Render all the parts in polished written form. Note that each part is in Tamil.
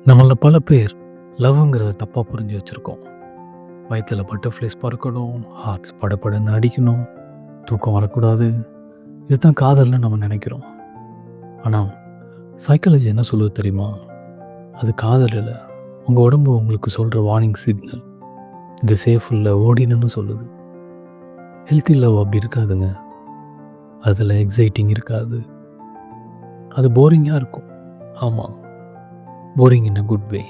நம்மள பல பேர் லவ்ங்கிறத தப்பாக புரிஞ்சு வச்சுருக்கோம். வயித்துல பட்டர்ஃப்ளைஸ் பறக்கணும், ஹார்ட்ஸ் படபடன்னு அடிக்கணும், தூக்கம் வரக்கூடாது. இதுதான் காதல்னு நம்ம நினைக்கிறோம். ஆனால் சைக்காலஜி என்ன சொல்லுது தெரியுமா? அது காதல் இல்லை, உங்கள் உடம்பு உங்களுக்கு சொல்கிற வார்னிங் சிக்னல். இது சேஃப் இல்லை, ஓடினுன்னு சொல்லுது. ஹெல்த்தி லவ் அப்படி இருக்காதுங்க. அதில் எக்ஸைட்டிங் இருக்காது, அது போரிங்காக இருக்கும். ஆமாம், boring in a good way.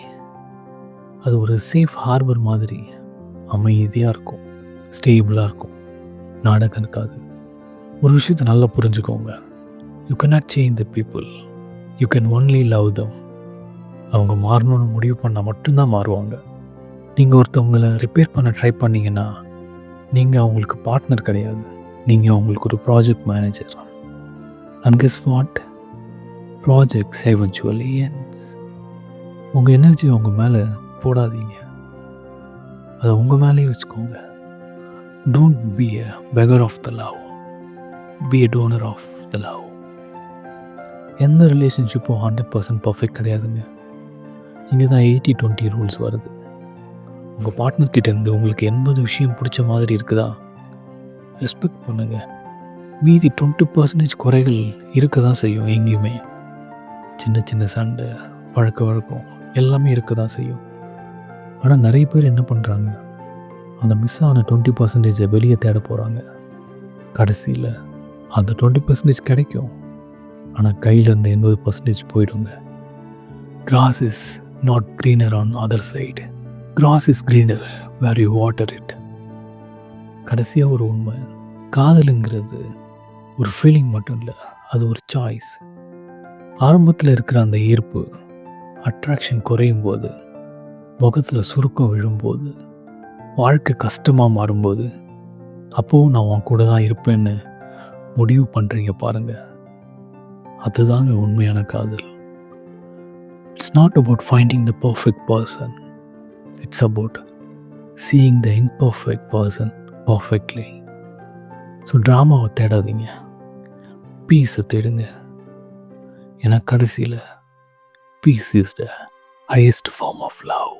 அது ஒரு சேஃப் ஹார்பர் மாதிரி அமைதியாக இருக்கும், ஸ்டேபிளாக இருக்கும், நாடகம் இருக்காது. ஒரு விஷயத்தை நல்லா புரிஞ்சுக்கோங்க. You cannot change the people, you can only love தம். அவங்க மாறணும்னு முடிவு பண்ணால் மட்டும்தான் மாறுவாங்க. நீங்கள் ஒருத்தவங்களை ரிப்பேர் பண்ண ட்ரை பண்ணிங்கன்னா நீங்கள் அவங்களுக்கு பார்ட்னர் கிடையாது, நீங்கள் அவங்களுக்கு ஒரு project manager. And guess what? Projects eventually ends. உங்கள் எனர்ஜி அவங்க மேலே போடாதீங்க, அதை உங்கள் மேலேயே வச்சுக்கோங்க. Don't be a beggar of the love, be a donor of the love. எந்த ரிலேஷன்ஷிப்பும் 100% பர்ஃபெக்ட் கிடையாதுங்க. இங்கே தான் 80-20 ரூல்ஸ் வருது. உங்கள் பார்ட்னர்கிட்டேருந்து உங்களுக்கு 80 விஷயம் பிடிச்ச மாதிரி இருக்குதா, ரெஸ்பெக்ட் பண்ணுங்கள். மீதி 20% குறைகள் இருக்க தான் செய்யும். எங்கேயுமே சின்ன சின்ன சண்டை, பழக்க வழக்கம் எல்லாமே இருக்க தான் செய்யும். ஆனால் நிறைய பேர் என்ன பண்ணுறாங்க, அந்த மிஸ் ஆன 20% வெளியே தேட போகிறாங்க. கடைசியில் அந்த 20% கிடைக்கும், ஆனால் கையில் இருந்த 80% போயிடுங்க. Cross is not greener on other side, grass is greener where you water it. கடைசியாக ஒரு உண்மை, காதலுங்கிறது ஒரு ஃபீலிங் மட்டும் இல்லை, அது ஒரு சாய்ஸ். ஆரம்பத்தில் இருக்கிற அந்த ஈர்ப்பு, அட்ராக்ஷன் குறையும் போது, முகத்தில் சுருக்கம் விழும்போது, வாழ்க்கை கஷ்டமாக மாறும்போது, அப்போவும் நான் உன் கூட தான் இருப்பேன்னு முடிவு பண்ணுறீங்க பாருங்கள், அதுதாங்க உண்மையான காதல். It's not about finding the perfect person, it's about seeing the imperfect person perfectly. So ட்ராமாவை தேடாதீங்க, பீஸை தேடுங்க. ஏன்னா கடைசியில் peace is the highest form of love.